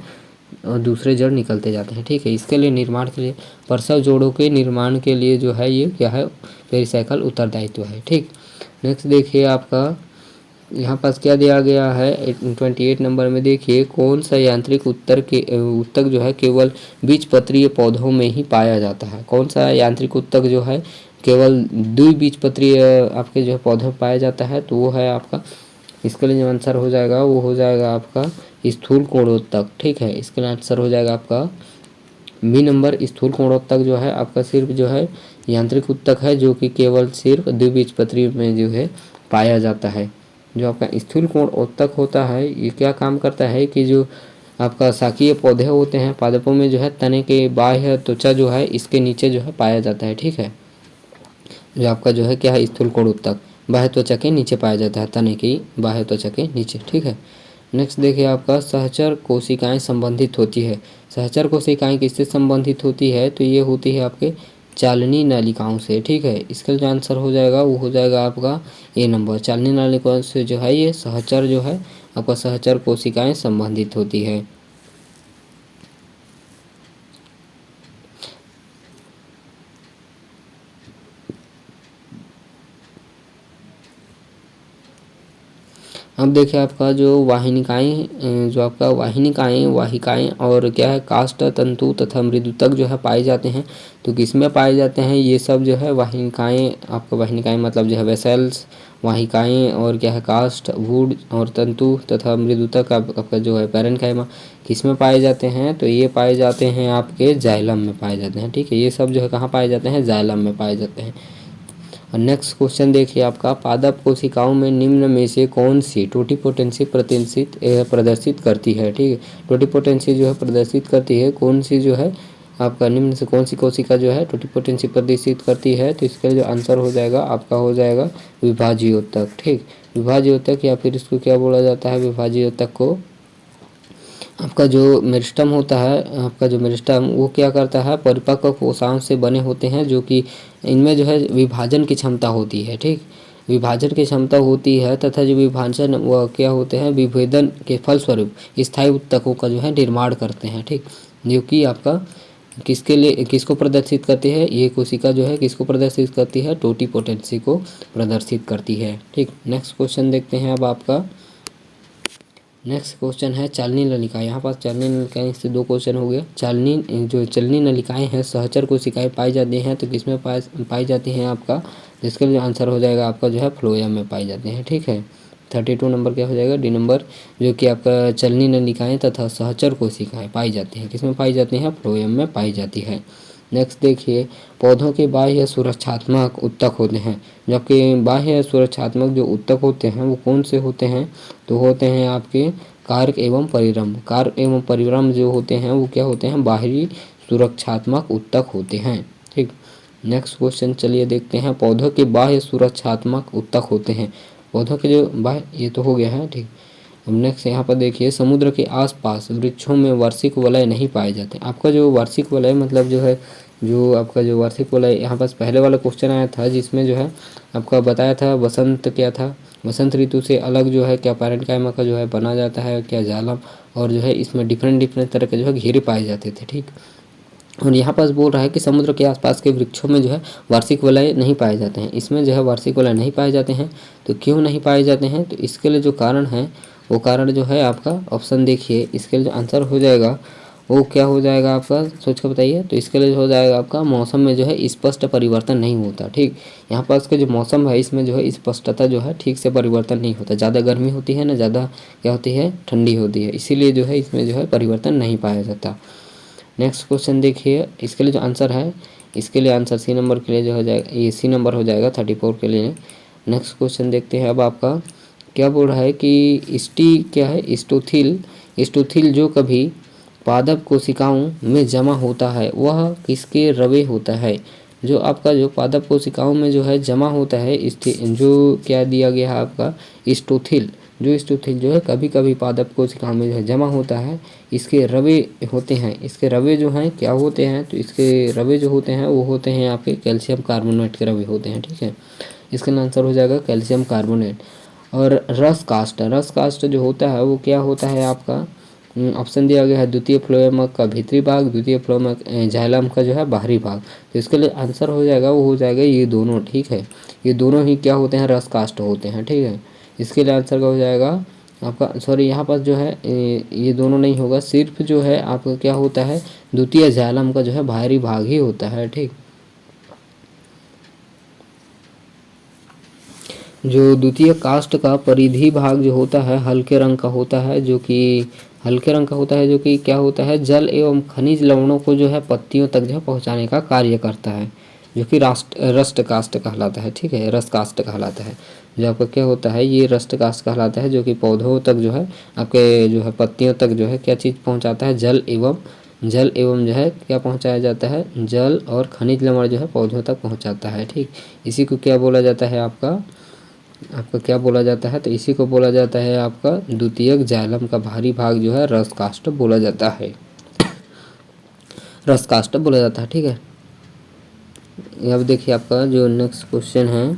और दूसरे जड़ निकलते जाते हैं। ठीक है, इसके लिए निर्माण के लिए, प्रसव जोड़ों के निर्माण के लिए जो है ये क्या है, पेरीसाइकिल उत्तरदायित्व है। ठीक, नेक्स्ट देखिए आपका यहाँ पास क्या दिया गया है 28 नंबर में। देखिए कौन सा यांत्रिक उत्तक जो है केवल बीजपत्रीय पौधों में ही पाया जाता है? कौन सा यांत्रिक उत्तक जो है केवल द्विबीजपत्रीय आपके जो है पौधों में पाया जाता है? तो वो है आपका, इसके लिए जो आंसर हो जाएगा वो हो जाएगा आपका स्थूल कोणोत्तक। ठीक है, इसके लिए आंसर हो जाएगा आपका बी नंबर, स्थूल कोणोत्तक जो है आपका सिर्फ जो है यांत्रिक उत्तक है, जो कि केवल सिर्फ द्विबीजपत्री में जो है पाया जाता है। जो आपका स्थूल कोणोत्तक होता है ये क्या काम करता है कि जो आपका शाकीय पौधे होते हैं, पादपों में जो है तने के बाह्य त्वचा जो है इसके नीचे जो है पाया जाता है। ठीक है, जो आपका जो है क्या है स्थूल कोणोत्तक बाह्य त्वचा के नीचे पाया जाता है, तने की बाह्य त्वचा के नीचे। ठीक है, नेक्स्ट देखिए आपका सहचर कोशिकाएं संबंधित होती है। सहचर कोशिकाएं किससे संबंधित होती है? तो ये होती है आपके चालनी नलिकाओं से। ठीक है, इसका जो आंसर हो जाएगा वो हो जाएगा आपका ए नंबर, चालनी नलिकाओं से जो है ये सहचर जो है आपका सहचर कोशिकाएं संबंधित होती है। अब देखिए आपका जो वाहिनिकाएं, जो आपका वाहिकाएं और क्या है काष्ठ तंतु तथा मृदुतक जो है पाए जाते हैं। तो किसमें पाए जाते हैं? ये सब जो है वाहिनिकाएं, आपका वाहिनिकाएं मतलब जो है वेसल्स, वाहिकाएं और क्या है काष्ठ, वुड और तंतु तथा मृदुतक आपका जो है पैरेन्काइमा किसमें पाए जाते हैं? तो ये पाए जाते हैं आपके जाइलम में पाए जाते हैं। ठीक है, ये सब जो है कहाँ पाए जाते हैं? जाइलम में पाए जाते हैं। और नेक्स्ट क्वेश्चन देखिए आपका पादप कोशिकाओं में निम्न में से कौन सी टोटिपोटेंसी प्रदर्शित करती है? ठीक है, टोटिपोटेंसी जो है प्रदर्शित करती है, कौन सी जो है आपका निम्न से कौन सी कोशिका जो है टोटिपोटेंसी प्रदर्शित करती है? तो इसका जो आंसर हो जाएगा आपका हो जाएगा विभाज्योतक। ठीक, विभाज्योतक या फिर इसको क्या बोला जाता है? विभाज्योतक को आपका जो मेरिस्टम होता है, आपका जो मेरिस्टम वो क्या करता है? परिपक्व कोशिकाओं से बने होते हैं, जो कि इनमें जो है विभाजन की क्षमता होती है। ठीक, विभाजन की क्षमता होती है तथा जो विभाजन वह क्या होते हैं? विभेदन के फलस्वरूप स्थायी उत्तकों का जो है निर्माण करते हैं। ठीक, जो कि आपका किसके लिए किसको प्रदर्शित करती है? ये कोशिका जो है किसको प्रदर्शित करती है? टोटिपोटेंसी को प्रदर्शित करती है। ठीक, नेक्स्ट क्वेश्चन देखते हैं अब आपका। नेक्स्ट क्वेश्चन है चालनी नलिकाएं। यहाँ पास चालनी नलिकाएं से दो क्वेश्चन हो गए। चलनी नलिकाएं हैं सहचर कोशिकाएं पाई जाती हैं, तो किसमें पाई जाती हैं आपका? जिसका जो आंसर हो जाएगा आपका जो है फ्लोएम में पाई जाती हैं। ठीक है, 32 नंबर क्या हो जाएगा? डी नंबर, जो कि आपका चलनी नलिकाएं तथा सहचर कोशिकाएं पाई जाती हैं, किसमें पाई जाती हैं? फ्लोएम में पाई जाती है। नेक्स्ट देखिए पौधों के बाह्य सुरक्षात्मक उत्तक होते हैं, जबकि बाह्य सुरक्षात्मक जो उत्तक होते हैं वो कौन से होते हैं? तो होते हैं आपके कारक एवं परिरंभ। कारक एवं परिरंभ जो होते हैं वो क्या होते हैं? बाहरी सुरक्षात्मक उत्तक होते हैं। ठीक, नेक्स्ट क्वेश्चन चलिए देखते हैं। पौधों के बाह्य सुरक्षात्मक उत्तक होते हैं, पौधों के जो बाह्य, ये तो हो गया है। ठीक, अब नेक्स्ट यहाँ पर देखिए समुद्र के आसपास वृक्षों में वार्षिक वलय नहीं पाए जाते। आपका जो वार्षिक वलय मतलब जो है, जो आपका जो वार्षिक वलय यहाँ पास पहले वाला क्वेश्चन आया था जिसमें जो है आपका बताया था वसंत क्या था, वसंत ऋतु से अलग जो है क्या पैरेन्काइमा का जो है बना जाता है क्या जालम, और जो है इसमें डिफरेंट तरह के जो है घेरे पाए जाते थे। ठीक, और यहाँ पास बोल रहा है कि समुद्र के आसपास के वृक्षों में जो है वार्षिक वलय नहीं पाए जाते हैं। इसमें जो है वार्षिक वलय नहीं पाए जाते हैं। तो क्यों नहीं पाए जाते हैं? तो इसके लिए जो कारण है वो कारण जो है आपका ऑप्शन देखिए, इसके लिए जो आंसर हो जाएगा वो क्या हो जाएगा आपका, सोच कर बताइए। तो इसके लिए हो जाएगा आपका मौसम में जो है स्पष्ट परिवर्तन नहीं होता। ठीक, यहाँ पास के जो मौसम है इसमें जो है स्पष्टता जो है ठीक से परिवर्तन नहीं होता। ज़्यादा गर्मी होती है ना ज़्यादा क्या होती है, ठंडी होती है, इसीलिए जो है इसमें जो है परिवर्तन नहीं पाया जाता। नेक्स्ट क्वेश्चन देखिए, इसके लिए जो आंसर है, इसके लिए आंसर सी नंबर के लिए जो हो जाएगा, ये सी नंबर हो जाएगा 34 के लिए। नेक्स्ट क्वेश्चन देखते हैं। अब आपका क्या बोल रहा है कि स्टी क्या है, स्टोथिल जो कभी पादप कोशिकाओं में जमा होता है वह किसके रवे होता है? जो आपका जो पादप कोशिकाओं में जो है जमा होता है जो क्या दिया गया है आपका स्टोथिल, जो स्टोथिल जो है कभी कभी पादप कोशिकाओं में जो है जमा होता है, इसके रवे होते हैं। इसके रवे जो हैं क्या होते हैं? तो इसके रवे जो होते हैं वो होते हैं आपके कैल्शियम कार्बोनेट के रवे होते हैं। ठीक है, इसका आंसर हो जाएगा कैल्शियम कार्बोनेट। और रस कास्ट जो होता है वो क्या होता है आपका, ऑप्शन दिया गया है द्वितीय फ्लोएम का भीतरी भाग, द्वितीय फ्लोएम जाइलम का जो है बाहरी भाग। तो इसके लिए आंसर हो जाएगा वो हो जाएगा ये दोनों। ठीक है, ये दोनों ही क्या होते हैं, रस कास्ट होते हैं। ठीक है, इसके लिए आंसर का हो जाएगा आपका, सॉरी यहाँ पास जो है ये दोनों नहीं होगा, सिर्फ जो है आपका क्या होता है द्वितीय जाइलम का जो है बाहरी भाग ही होता है। ठीक, जो द्वितीय कास्ट का परिधि भाग जो होता है हल्के रंग का होता है, जो कि क्या होता है, जल एवं खनिज लवणों को जो है पत्तियों तक जो है पहुँचाने का कार्य करता है, जो कि रस्ट कास्ट कहलाता है। ठीक है, रस कास्ट कहलाता है। जो आपका क्या होता है ये रस्ट कास्ट कहलाता है, जो कि पौधों तक जो है आपके जो है पत्तियों तक जो है क्या चीज़ पहुँचाता है, जल एवं जो है क्या पहुँचाया जाता है, जल और खनिज लवण जो है पौधों तक पहुँचाता है। ठीक, इसी को क्या बोला जाता है आपका क्या बोला जाता है? तो इसी को बोला जाता है आपका द्वितीयक जाइलम का बाहरी भाग जो है रस कास्ट बोला जाता है, रस कास्ट बोला जाता है। ठीक है, अब देखिए आपका जो नेक्स्ट क्वेश्चन है,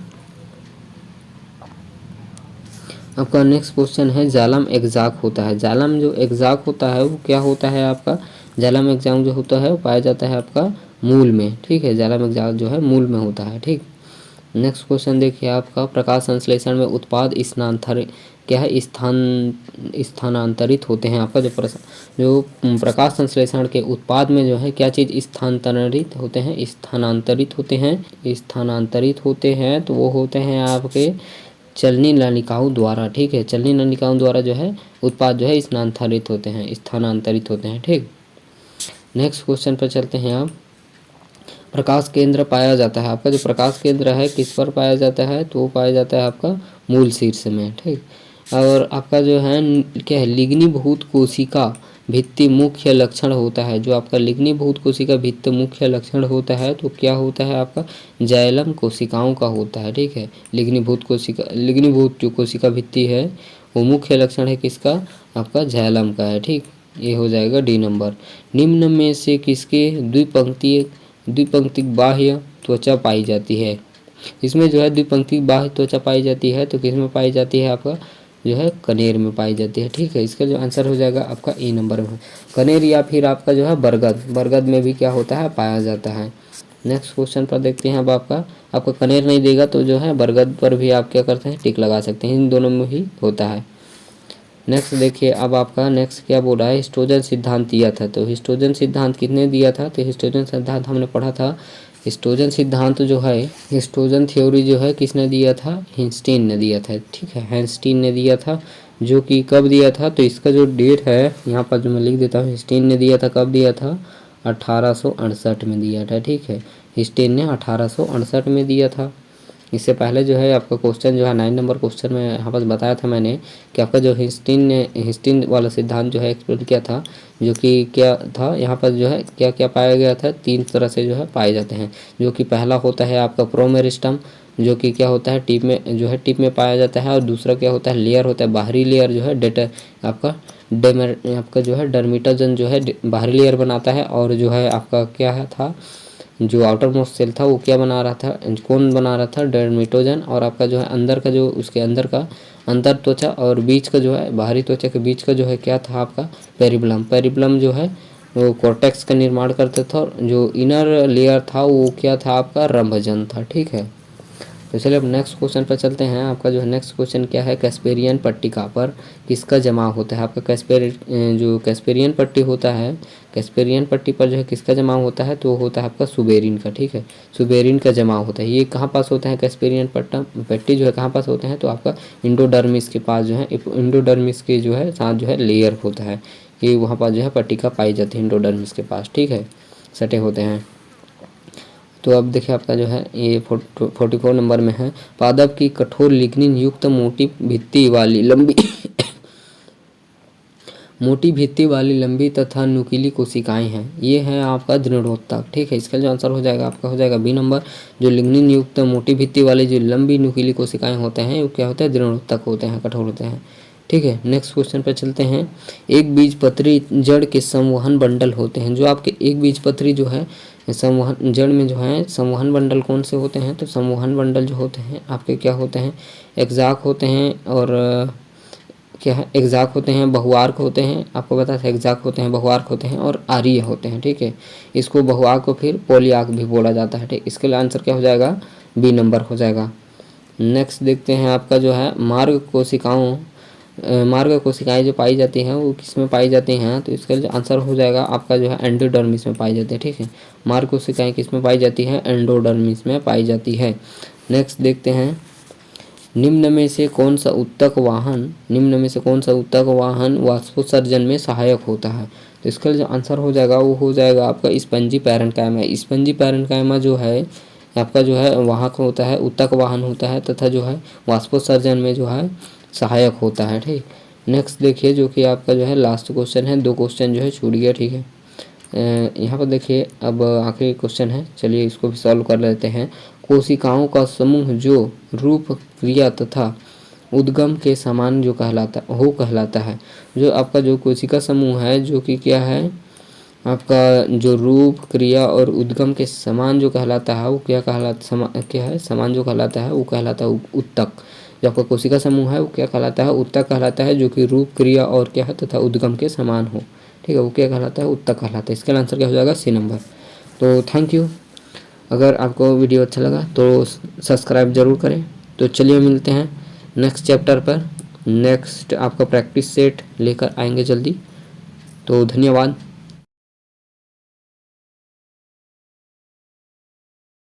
आपका नेक्स्ट क्वेश्चन है जाइलम एग्जैक्ट होता है। जाइलम जो एग्जैक्ट होता है वो क्या होता है आपका, जाइलम एग्जैक्ट जो होता है वो पाया जाता है आपका मूल में। ठीक है, जाइलम एग्जैक्ट जो है मूल में होता है। ठीक, नेक्स्ट क्वेश्चन देखिए आपका प्रकाश संश्लेषण में उत्पाद स्थानांतरित होते हैं। आपका जो प्रकाश संश्लेषण के उत्पाद में जो है क्या चीज़ स्थानांतरित होते हैं, तो वो होते हैं आपके चलनी नलिकाओं द्वारा। ठीक है, चलनी नलिकाओं द्वारा जो है उत्पाद जो है स्थानांतरित होते हैं। ठीक, नेक्स्ट क्वेश्चन पर चलते हैं। आप प्रकाश केंद्र पाया जाता है, आपका जो प्रकाश केंद्र है किस पर पाया जाता है, तो वो पाया जाता है आपका मूल शीर्ष में। ठीक, और आपका जो है क्या है लिग्नीभूत कोशिका भित्ति मुख्य लक्षण होता है। जो आपका लिग्नीभूत कोशिका भित्ति मुख्य लक्षण होता है तो क्या होता है आपका जाइलम कोशिकाओं का होता है। ठीक है, लिग्नीभूत जो कोशिका भित्ति है वो मुख्य लक्षण है किसका, आपका जाइलम का है। ठीक, ये हो जाएगा डी नंबर। निम्न में से किसके द्विपंक्तिक बाह्य त्वचा पाई जाती है? इसमें जो है द्विपंक्तिक बाह्य त्वचा पाई जाती है तो किसमें पाई जाती है, आपका जो है कनेर में पाई जाती है। ठीक है, इसका जो आंसर हो जाएगा आपका ए नंबर में कनेर, या फिर आपका जो है बरगद में भी क्या होता है पाया जाता है। नेक्स्ट क्वेश्चन पर देखते हैं। अब आपका कनेर नहीं देगा तो जो है बरगद पर भी आप क्या करते हैं टिक लगा सकते हैं, इन दोनों में ही होता है। नेक्स्ट देखिए, अब आपका नेक्स्ट क्या बोल रहा है, हिस्टोजन सिद्धांत दिया था। तो हिस्टोजन सिद्धांत किसने दिया था, तो हिस्टोजन सिद्धांत हमने पढ़ा था। हिस्टोजन सिद्धांत जो है, हिस्टोजन थ्योरी जो है किसने दिया था, हिंस्टीन ने दिया था। ठीक है, हिंस्टीन ने दिया था, जो कि कब दिया था, तो इसका जो डेट है यहाँ पर जो मैं लिख देता हूँ, हिंस्टीन ने दिया था, कब दिया था, 1868 में दिया था। ठीक है, हिंस्टीन ने 1868 में दिया था। इससे पहले जो है आपका क्वेश्चन जो है 9 नंबर क्वेश्चन में यहाँ पर बताया था मैंने कि आपका जो हिस्टीन वाला सिद्धांत जो है एक्सप्लेन किया था, जो कि क्या था यहाँ पर जो है क्या क्या पाया गया था, 3 तरह से जो है पाए जाते हैं। जो कि पहला होता है आपका प्रोमेरिस्टम, जो कि क्या होता है टिप में पाया जाता है, और दूसरा क्या होता है लेयर होता है, बाहरी लेयर जो है आपका जो है डर्मिटोजन जो है बाहरी लेयर बनाता है, और जो है आपका क्या था जो आउटर मोस्ट सेल था वो क्या बना रहा था, कौन बना रहा था, डर्मिटोजन। और आपका जो है अंदर का जो उसके अंदर का अंतर त्वचा और बीच का जो है बाहरी त्वचा के बीच का जो है क्या था आपका पेरिबलम जो है वो कॉर्टेक्स का निर्माण करते थे और जो इनर लेयर था वो क्या था आपका रंभजन था। ठीक है, तो चलिए अब नेक्स्ट क्वेश्चन पर चलते हैं। आपका जो है नेक्स्ट क्वेश्चन क्या है, कैस्पेरियन पट्टिका पर किसका जमाव होता है। आपका जो कैस्पेरियन पट्टी होता है, कैस्पेरियन पट्टी पर जो है किसका जमाव होता है, तो होता है आपका सुबेरिन का। ठीक है, सुबेरिन का जमाव होता है। ये कहाँ पास होता है, कैस्पेरियन पट्टी जो है कहाँ पास होते हैं, तो आपका इंडोडर्मिस के पास जो है, इंडोडर्मिस के जो है साथ जो है लेयर होता है, ये वहाँ पर जो है पट्टिका पाई जाती है इंडोडर्मिस के पास। ठीक है, सटे होते हैं। तो अब देखिए आपका जो है ये 44 नंबर में है, पादप की कठोर लिग्निन युक्त मोटी भित्ति वाली लंबी मोटी भित्ति वाली लंबी तथा नुकीली कोशिकाएं हैं। ये है आपका दृढ़ोत्तक। ठीक है, इसका जो आंसर हो जाएगा आपका हो जाएगा बी नंबर। जो लिग्निन युक्त मोटी भित्ति वाली जो लंबी नुकीली कोशिकाएं होते हैं वो क्या होते हैं, दृढ़ोत्तक होते हैं, कठोर होते हैं। ठीक है, नेक्स्ट क्वेश्चन पर चलते हैं। एक बीजपत्री जड़ के संवहन बंडल होते हैं। जो आपके एक बीजपत्री जो है संवहन जड़ में जो है संवहन बंडल कौन से होते हैं, तो संवहन बंडल जो होते हैं आपके क्या होते हैं, एक्जाक होते हैं और क्या है, एक्जाक होते हैं, बहुआर्क होते हैं। आपको पता था एक्जाक होते हैं, बहुआर्क होते हैं और आर्य होते हैं। ठीक है, इसको बहुआर्क को फिर पॉलीआर्क भी बोला जाता है। ठीक, इसके लिए आंसर क्या हो जाएगा, बी नंबर हो जाएगा। नेक्स्ट देखते हैं आपका जो है मार्ग कोशिकाएं जो पाई जाती हैं वो किस में पाई जाती हैं, तो इसका जो आंसर हो जाएगा आपका जो है एंडोडर्मिस में पाई जाती है। ठीक है, मार्ग कोशिकाएं किस में पाई जाती हैं, एंडोडर्मिस में पाई जाती है। नेक्स्ट देखते हैं, निम्न में से कौन सा ऊतक वाहन वाष्पोत्सर्जन में सहायक होता है, तो इसका जो आंसर हो जाएगा वो हो जाएगा आपका स्पंजी पैरेन्काइमा। स्पंजी पैरेन्काइमा जो है आपका जो है वाहक होता है, ऊतक वाहन होता है तथा जो है वाष्पोत्सर्जन में जो है सहायक होता है। ठीक, नेक्स्ट देखिए जो कि आपका जो है लास्ट क्वेश्चन है, 2 क्वेश्चन जो है छूट गया। ठीक है, यहाँ पर देखिए अब आखिरी क्वेश्चन है, चलिए इसको भी सॉल्व कर लेते हैं। कोशिकाओं का समूह जो रूप, क्रिया तथा उद्गम के समान जो कहलाता है। जो आपका जो कोशिका समूह है जो कि क्या है, आपका जो रूप, क्रिया और उद्गम के समान जो कहलाता है वो क्या है, समान जो कहलाता है वो कहलाता है ऊतक। जो आपका कोशिका समूह है वो क्या कहलाता है, ऊतक कहलाता है, जो कि रूप, क्रिया और क्या है तथा उद्गम के समान हो। ठीक है, वो क्या कहलाता है, ऊतक कहलाता है। इसका आंसर क्या हो जाएगा, सी नंबर। तो थैंक यू। अगर आपको वीडियो अच्छा लगा तो सब्सक्राइब ज़रूर करें। तो चलिए मिलते हैं नेक्स्ट चैप्टर पर। नेक्स्ट आपका प्रैक्टिस सेट लेकर आएंगे जल्दी। तो धन्यवाद।